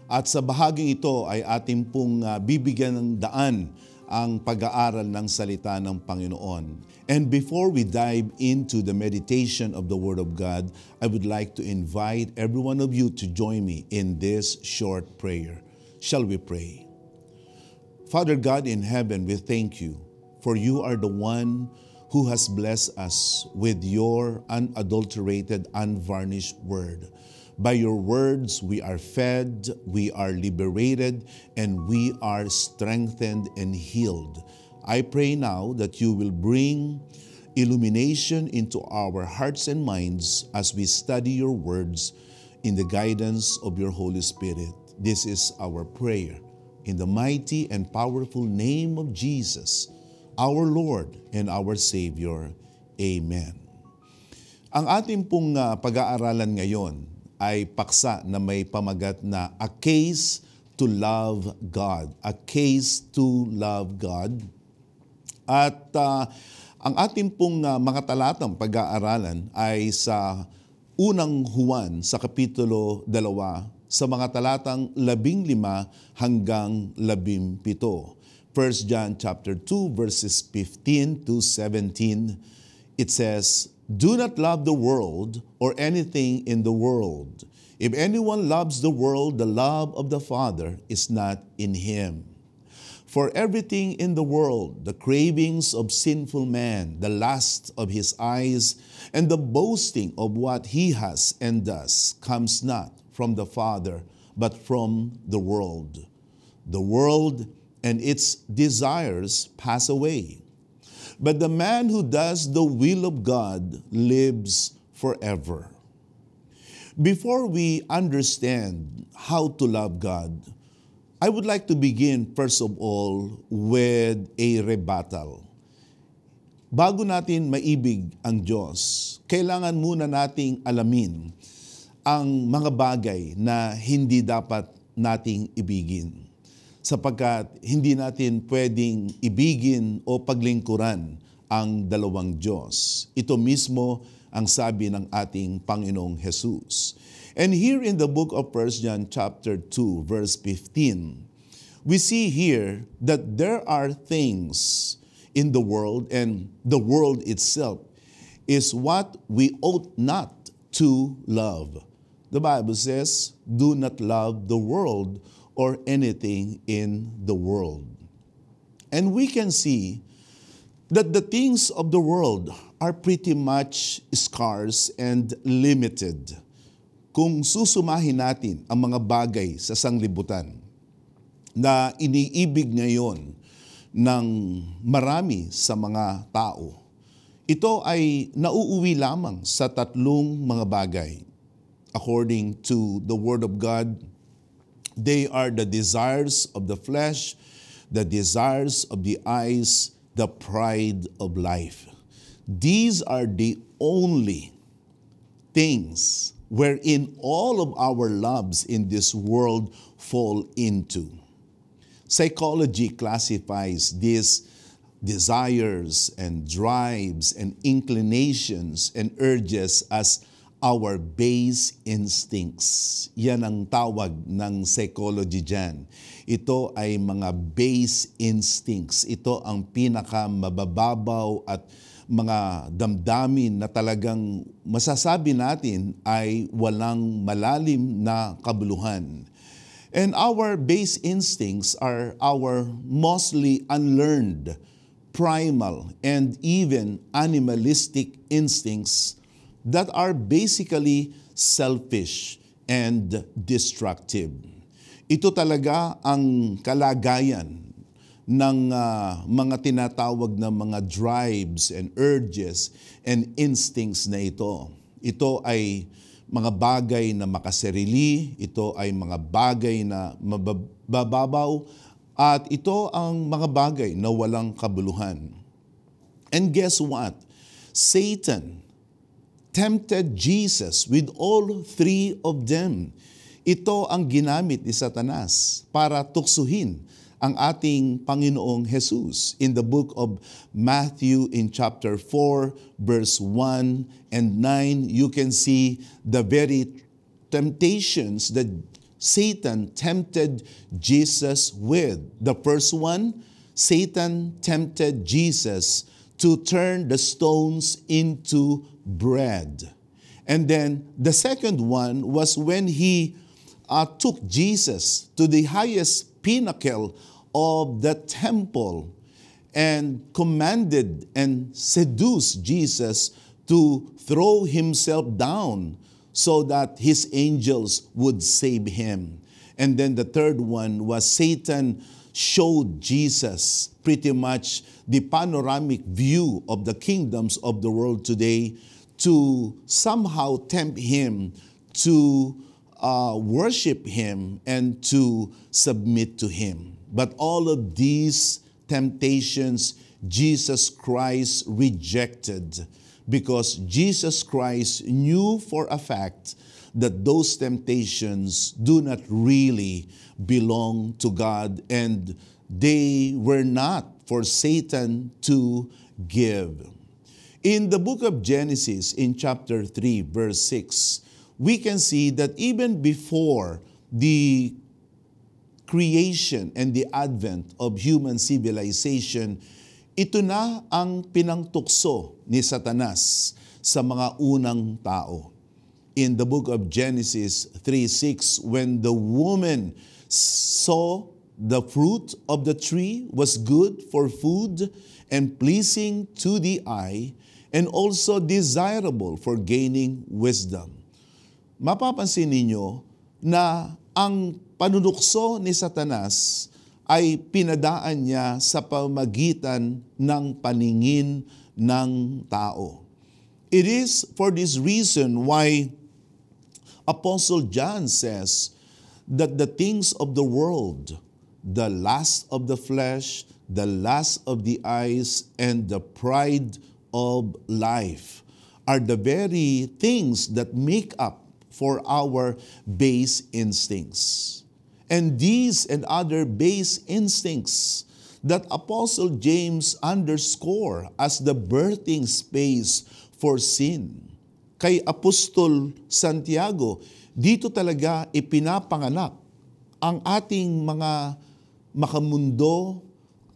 At sa bahaging ito ay ating pong bibigyan ng daan ang pag-aaral ng salita ng Panginoon. And before we dive into the meditation of the Word of God, I would like to invite every one of you to join me in this short prayer. Shall we pray? Father God in heaven, we thank you, for you are the one who has blessed us with your unadulterated, unvarnished word. By your words, we are fed, we are liberated, and we are strengthened and healed. I pray now that you will bring illumination into our hearts and minds as we study your words in the guidance of your Holy Spirit. This is our prayer. In the mighty and powerful name of Jesus, our Lord and our Savior. Amen. Ang ating pong pag-aaralan ngayon ay paksa na may pamagat na A Case to Love God. A Case to Love God. At ang ating pong mga talatang pag-aaralan ay sa unang Juan sa Kapitulo 2 sa mga talatang 15 hanggang 17. 1 John chapter 2 verses 15 to 17, it says, "Do not love the world or anything in the world. If anyone loves the world, the love of the Father is not in him. For everything in the world, the cravings of sinful man, the lust of his eyes, and the boasting of what he has and does, comes not from the Father, but from the world. The world and its desires pass away. But the man who does the will of God lives forever." Before we understand how to love God, I would like to begin first of all with a rebuttal. Bago natin maibig ang Diyos, kailangan muna nating alamin ang mga bagay na hindi dapat nating ibigin. Sapagkat hindi natin pwedeng ibigin o paglingkuran ang dalawang Diyos. Ito mismo ang sabi ng ating Panginoong Jesus. And here in the book of 1 John chapter 2 verse 15, we see here that there are things in the world, and the world itself is what we ought not to love. The Bible says, "Do not love the world or anything in the world." And we can see that the things of the world are pretty much scarce and limited. Kung susumahin natin ang mga bagay sa sanglibutan na iniibig ngayon ng marami sa mga tao, ito ay nauuwi lamang sa tatlong mga bagay. According to the Word of God, they are the desires of the flesh, the desires of the eyes, the pride of life. These are the only things wherein all of our loves in this world fall into. Psychology classifies these desires and drives and inclinations and urges as our base instincts. Yan ang tawag ng psychology dyan. Ito ay mga base instincts. Ito ang pinakamababaw at mga damdamin na talagang masasabi natin ay walang malalim na kabuluhan. And our base instincts are our mostly unlearned, primal, and even animalistic instincts that are basically selfish and destructive. Ito talaga ang kalagayan ng mga tinatawag na mga drives and urges and instincts na ito. Ito ay mga bagay na makasarili, ito ay mga bagay na mababaw, at ito ang mga bagay na walang kabuluhan. And guess what? Satan tempted Jesus with all three of them. Ito ang ginamit ni Satanas para tuksuhin ang ating Panginoong Jesus. In the book of Matthew in chapter 4, verse 1 and 9, you can see the very temptations that Satan tempted Jesus with. The first one, Satan tempted Jesus to turn the stones into bread. And then the second one was when he took Jesus to the highest pinnacle of the temple and commanded and seduced Jesus to throw himself down so that his angels would save him. And then the third one was Satan showed Jesus pretty much the panoramic view of the kingdoms of the world today to somehow tempt him to worship him and to submit to him. But all of these temptations Jesus Christ rejected, because Jesus Christ knew for a fact that those temptations do not really belong to God, and they were not for Satan to give. In the book of Genesis, in chapter 3, verse 6, we can see that even before the creation and the advent of human civilization, ito na ang pinangtukso ni Satanas sa mga unang tao. In the book of Genesis 3:6, when the woman saw the fruit of the tree was good for food and pleasing to the eye, and also desirable for gaining wisdom. Mapapansin ninyo na ang panunukso ni Satanas ay pinadaan niya sa pamagitan ng paningin ng tao. It is for this reason why Apostle John says that the things of the world, the lust of the flesh, the lust of the eyes, and the pride of life are the very things that make up for our base instincts. And these and other base instincts that Apostle James underscore as the birthing space for sin. Kay Apostol Santiago, dito talaga ipinapanganak ang ating mga makamundo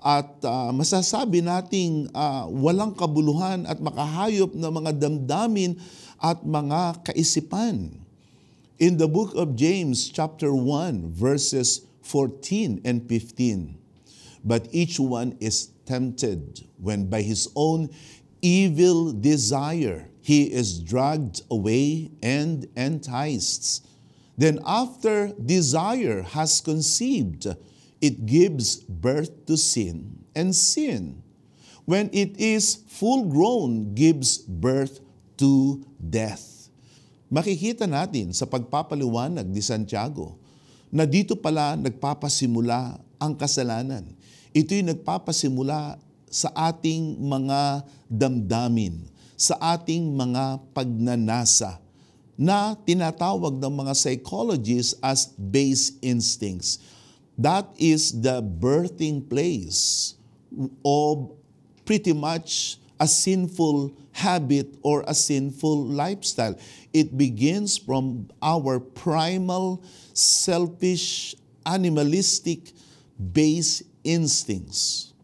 at masasabi nating walang kabuluhan at makahayop na mga damdamin at mga kaisipan. In the book of James, chapter 1, verses 14 and 15, but each one is tempted when by his own evil desire he is dragged away and enticed. Then after desire has conceived, it gives birth to sin, and sin, when it is full grown, gives birth to death. Makikita natin sa pagpapaliwanag ni Santiago na dito pala nagpapasimula ang kasalanan. Ito'y nagpapasimula sa ating mga damdamin, sa ating mga pagnanasa na tinatawag ng mga psychologists as base instincts. That is the birthing place of pretty much a sinful habit or a sinful lifestyle. It begins from our primal, selfish, animalistic base instincts.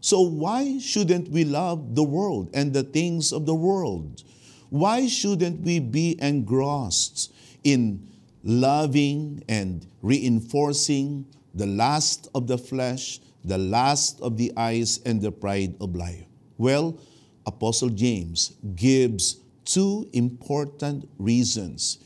So why shouldn't we love the world and the things of the world? Why shouldn't we be engrossed in loving and reinforcing the lust of the flesh, the lust of the eyes, and the pride of life? Well, Apostle James gives two important reasons.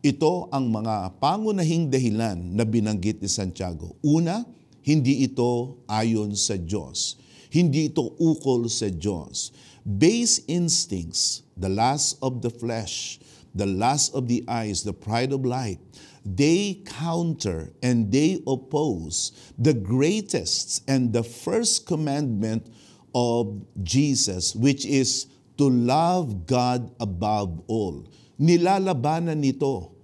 Ito ang mga pangunahing dahilan na binanggit ni Santiago. Una, hindi ito ayon sa Diyos. Hindi ito ukol sa Diyos. Base instincts, the lust of the flesh, the lust of the eyes, the pride of life, they counter and they oppose the greatest and the first commandment of Jesus, which is to love God above all. Nilalabanan nito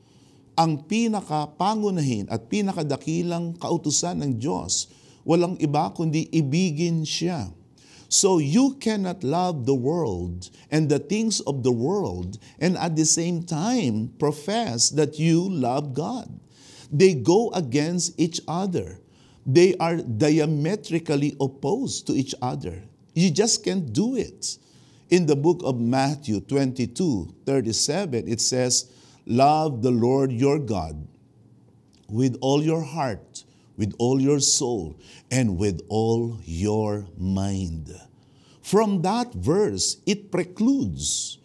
ang pinakapangunahin at pinakadakilang kautusan ng Diyos. Walang iba kundi ibigin siya. So you cannot love the world and the things of the world and at the same time profess that you love God. They go against each other. They are diametrically opposed to each other. You just can't do it. In the book of Matthew 22:37, it says, "Love the Lord your God with all your heart, with all your soul, and with all your mind." From that verse, it precludes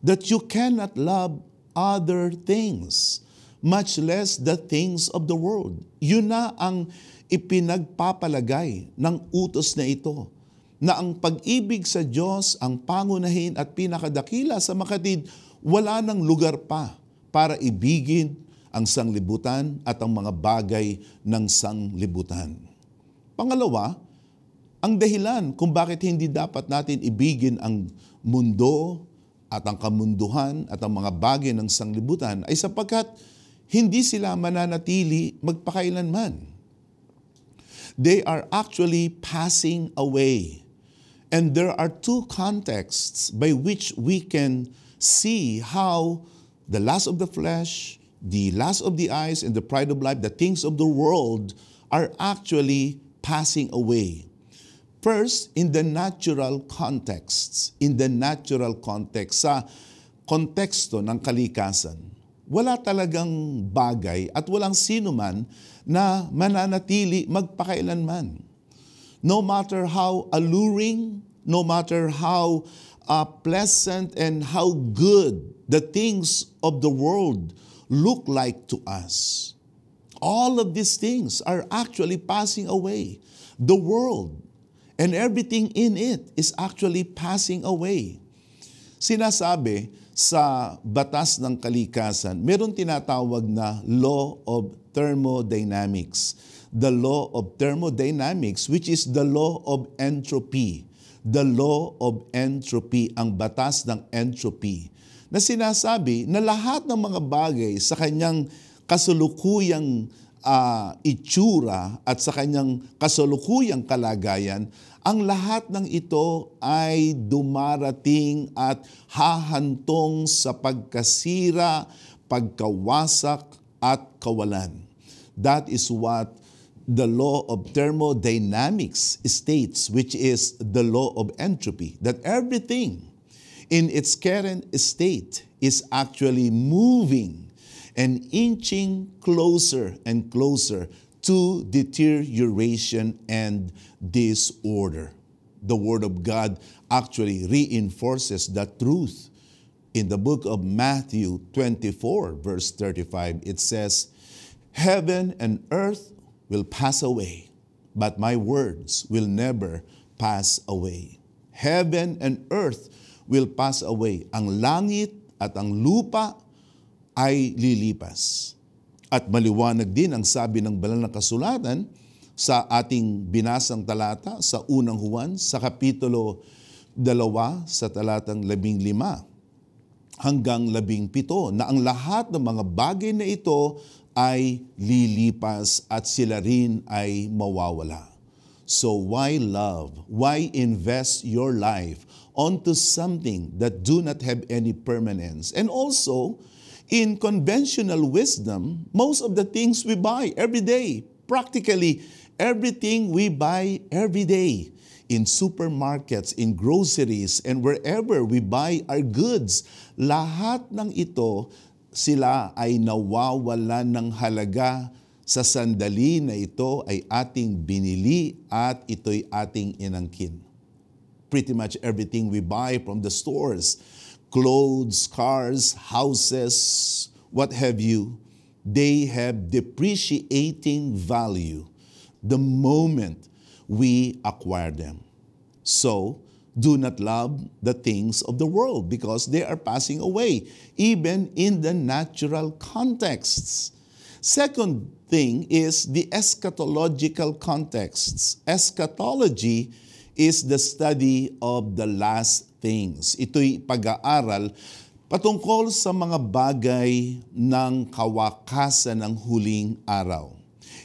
that you cannot love other things, much less the things of the world. Yun na ang ipinagpapalagay ng utos na ito, na ang pag-ibig sa Diyos ang pangunahin at pinakadakila sa makatid, wala nang lugar pa para ibigin ang sanglibutan at ang mga bagay ng sanglibutan. Pangalawa, ang dahilan kung bakit hindi dapat natin ibigin ang mundo at ang kamunduhan at ang mga bagay ng sanglibutan ay sapagkat hindi sila mananatili magpakailanman. They are actually passing away. And there are two contexts by which we can see how the lust of the flesh, the lust of the eyes, and the pride of life, the things of the world, are actually passing away. First, in the natural contexts. In the natural context, sa konteksto ng kalikasan, wala talagang bagay at walang sino man na mananatili magpakailanman. No matter how alluring, no matter how pleasant and how good the things of the world look like to us, all of these things are actually passing away. The world and everything in it is actually passing away. Sinasabi sa batas ng kalikasan, meron tinatawag na law of thermodynamics. The law of thermodynamics, which is the law of entropy. The law of entropy, ang batas ng entropy, na sinasabi na lahat ng mga bagay sa kanyang kasulukuyang itsura at sa kanyang kasulukuyang kalagayan, ang lahat ng ito ay dumarating at hahantong sa pagkasira, pagkawasak at kawalan. That is what the law of thermodynamics states, which is the law of entropy, that everything in its current state is actually moving and inching closer and closer to deterioration and disorder. The Word of God actually reinforces that truth. In the book of Matthew 24, verse 35, it says, "Heaven and earth will pass away, but my words will never pass away." Heaven and earth will pass away. Ang langit at ang lupa ay lilipas. At maliwanag din ang sabi ng banal na kasulatan sa ating binasang talata sa unang Juan, sa kapitulo 2, sa talatang 15 hanggang 17, na ang lahat ng mga bagay na ito ay lilipas at sila rin ay mawawala. So why love? Why invest your life onto something that do not have any permanence? And also, in conventional wisdom, most of the things we buy every day, practically everything we buy every day, in supermarkets, in groceries, and wherever we buy our goods, lahat ng ito, sila ay nawawalan ng halaga sa sandali na ito ay ating binili at ito'y ating inangkin. Pretty much everything we buy from the stores, clothes, cars, houses, what have you, they have depreciating value the moment we acquire them. So, do not love the things of the world because they are passing away, even in the natural contexts. Second thing is the eschatological contexts. Eschatology is the study of the last things. Ito'y pag-aaral patungkol sa mga bagay ng kawakasan ng huling araw.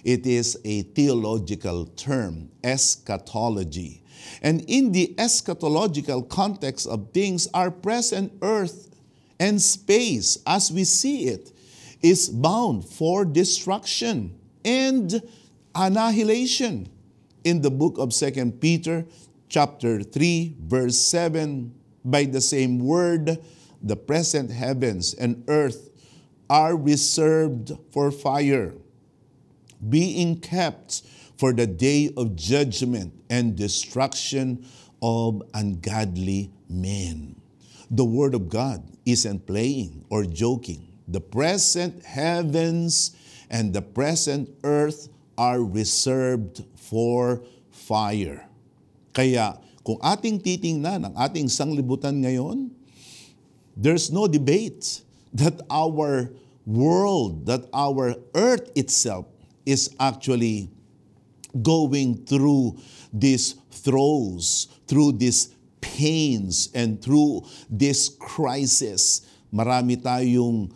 It is a theological term, eschatology. And in the eschatological context of things, our present earth and space as we see it is bound for destruction and annihilation. In the book of 2 Peter chapter 3 verse 7, by the same word, the present heavens and earth are reserved for fire, being kept for the day of judgment and destruction of ungodly men. The Word of God isn't playing or joking. The present heavens and the present earth are reserved for fire. Kaya kung ating titingnan ang ating sanglibutan ngayon, there's no debate that our world, that our earth itself is actually going through these throes, through these pains, and through this crisis. Marami tayong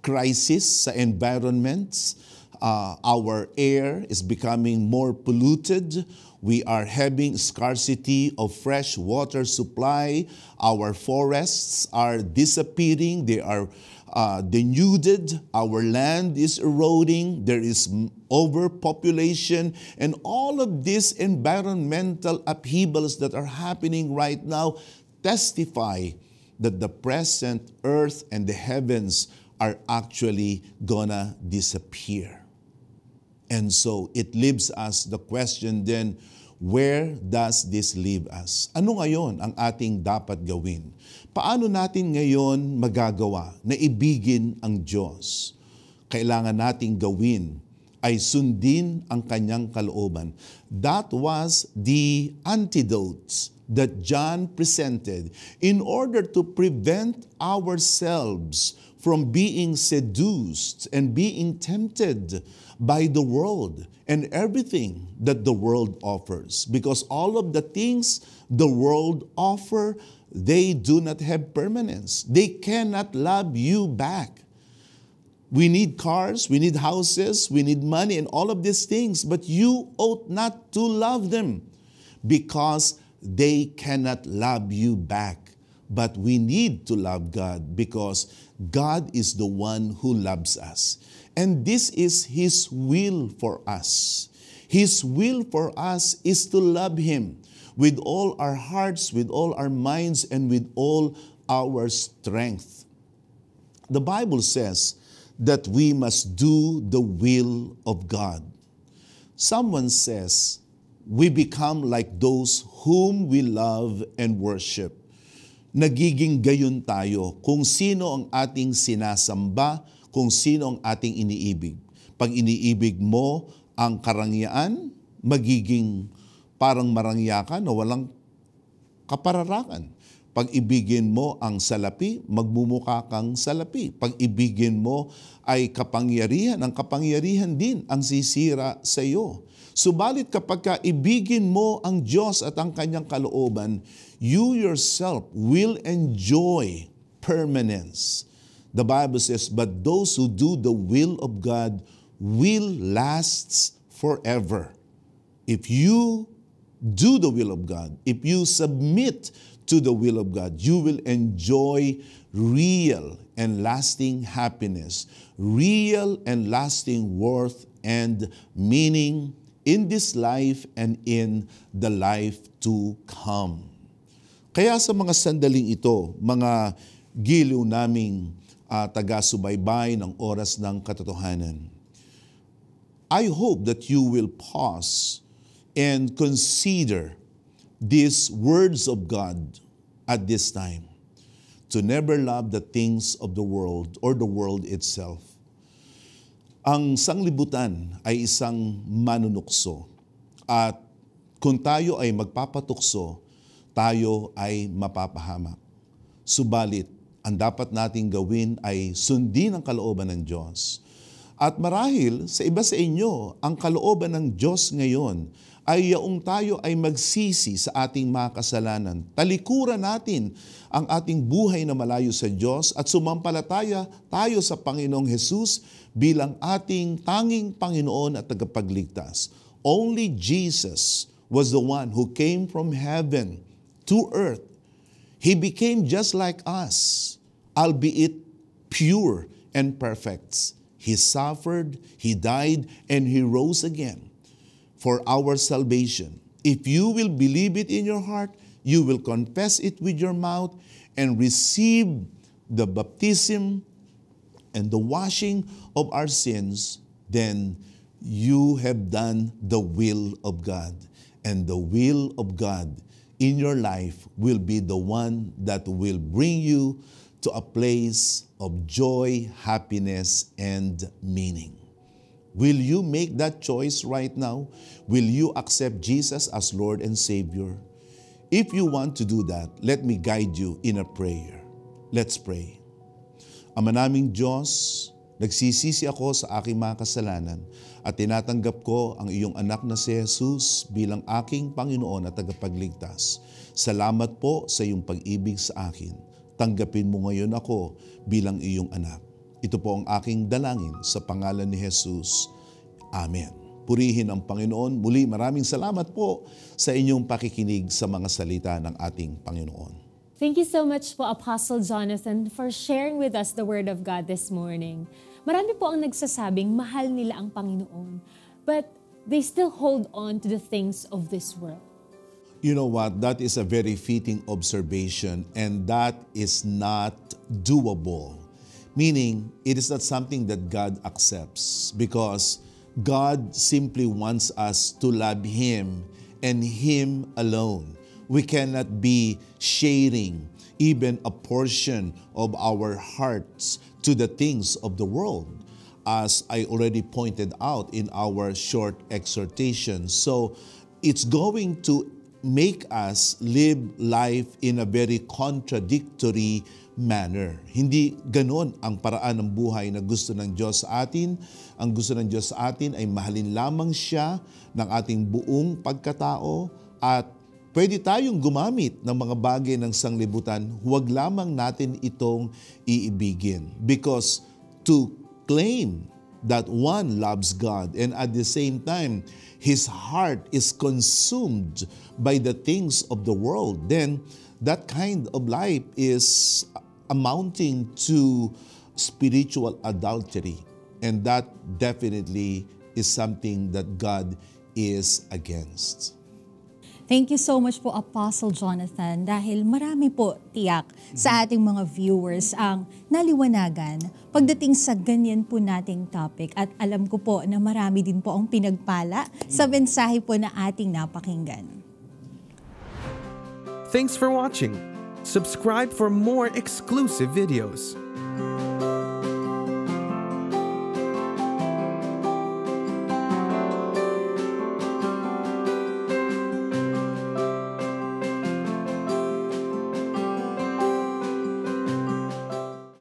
crisis sa environments. Our air is becoming more polluted. We are having scarcity of fresh water supply. Our forests are disappearing. They are denuded. Our land is eroding. There is overpopulation. And all of these environmental upheavals that are happening right now testify that the present earth and the heavens are actually gonna disappear. And so it leaves us the question then, where does this leave us? Ano ngayon ang ating dapat gawin? Paano natin ngayon magagawa na ibigin ang Diyos? Kailangan nating gawin ay sundin ang kanyang kalooban. That was the antidote that John presented in order to prevent ourselves from being seduced and being tempted by the world and everything that the world offers. Because all of the things the world offer, they do not have permanence. They cannot love you back. We need cars, we need houses, we need money and all of these things, but you ought not to love them because they cannot love you back. But we need to love God because God is the one who loves us. And this is His will for us. His will for us is to love Him with all our hearts, with all our minds, and with all our strength. The Bible says that we must do the will of God. Someone says, we become like those whom we love and worship. Nagiging gayon tayo kung sino ang ating sinasamba, kung sino ang ating iniibig. Pag iniibig mo ang karangyaan, magiging parang marangya ka na walang kapararakan. Pag ibigin mo ang salapi, magmumukha kang salapi. Pag ibigin mo ay kapangyarihan, ang kapangyarihan din ang sisira sa iyo. Subalit kapag ibigin mo ang Diyos at ang kanyang kalooban, you yourself will enjoy permanence. The Bible says, but those who do the will of God will last forever. If you do the will of God, if you submit to the will of God, you will enjoy real and lasting happiness, real and lasting worth and meaning in this life and in the life to come. Kaya sa mga sandaling ito, mga giliw naming taga-subaybay ng oras ng katotohanan, I hope that you will pause and consider these words of God at this time, to never love the things of the world or the world itself. Ang sanglibutan ay isang manunukso at kung tayo ay magpapatukso, tayo ay mapapahamak. Subalit, ang dapat nating gawin ay sundin ang kalooban ng Diyos. At marahil sa iba sa inyo, ang kalooban ng Diyos ngayon ay yaong tayo ay magsisi sa ating mga kasalanan. Talikuran natin ang ating buhay na malayo sa Diyos at sumampalataya tayo sa Panginoong Hesus bilang ating tanging Panginoon at tagapagligtas. Only Jesus was the one who came from heaven to earth. He became just like us, albeit pure and perfects. He suffered, He died, and He rose again for our salvation. If you will believe it in your heart, you will confess it with your mouth, and receive the baptism and the washing of our sins, then you have done the will of God. And the will of God in your life will be the one that will bring you to a place of joy, happiness, and meaning. Will you make that choice right now? Will you accept Jesus as Lord and Savior? If you want to do that, let me guide you in a prayer. Let's pray. Ama naming Diyos, nagsisisi ako sa aking mga kasalanan at tinatanggap ko ang iyong anak na si Jesus bilang aking Panginoon at tagapagligtas. Salamat po sa iyong pag-ibig sa akin. Tanggapin mo ngayon ako bilang iyong anak. Ito po ang aking dalangin sa pangalan ni Jesus. Amen. Purihin ang Panginoon. Muli, maraming salamat po sa inyong pakikinig sa mga salita ng ating Panginoon. Thank you so much po, Apostle Jonathan, for sharing with us the Word of God this morning. Marami po ang nagsasabing mahal nila ang Panginoon, but they still hold on to the things of this world. You know what? That is a very fitting observation, and that is not doable. Meaning, it is not something that God accepts, because God simply wants us to love Him and Him alone. We cannot be sharing even a portion of our hearts to the things of the world, as I already pointed out in our short exhortation. So it's going to make us live life in a very contradictory manner. Hindi ganon ang paraan ng buhay na gusto ng Diyos sa atin. Ang gusto ng Diyos sa atin ay mahalin lamang siya ng ating buong pagkatao, at pwede tayong gumamit ng mga bagay ng sanglibutan, huwag lamang natin itong iibigin. Because to claim that one loves God and at the same time, his heart is consumed by the things of the world, then that kind of life is amounting to spiritual adultery. And that definitely is something that God is against. Thank you so much po, Apostle Jonathan, dahil marami po tiyak sa ating mga viewers ang naliwanagan pagdating sa ganyan po nating topic. At alam ko po na marami din po ang pinagpala sa mensahe po na ating napakinggan. Thanks for watching. Subscribe for more exclusive videos.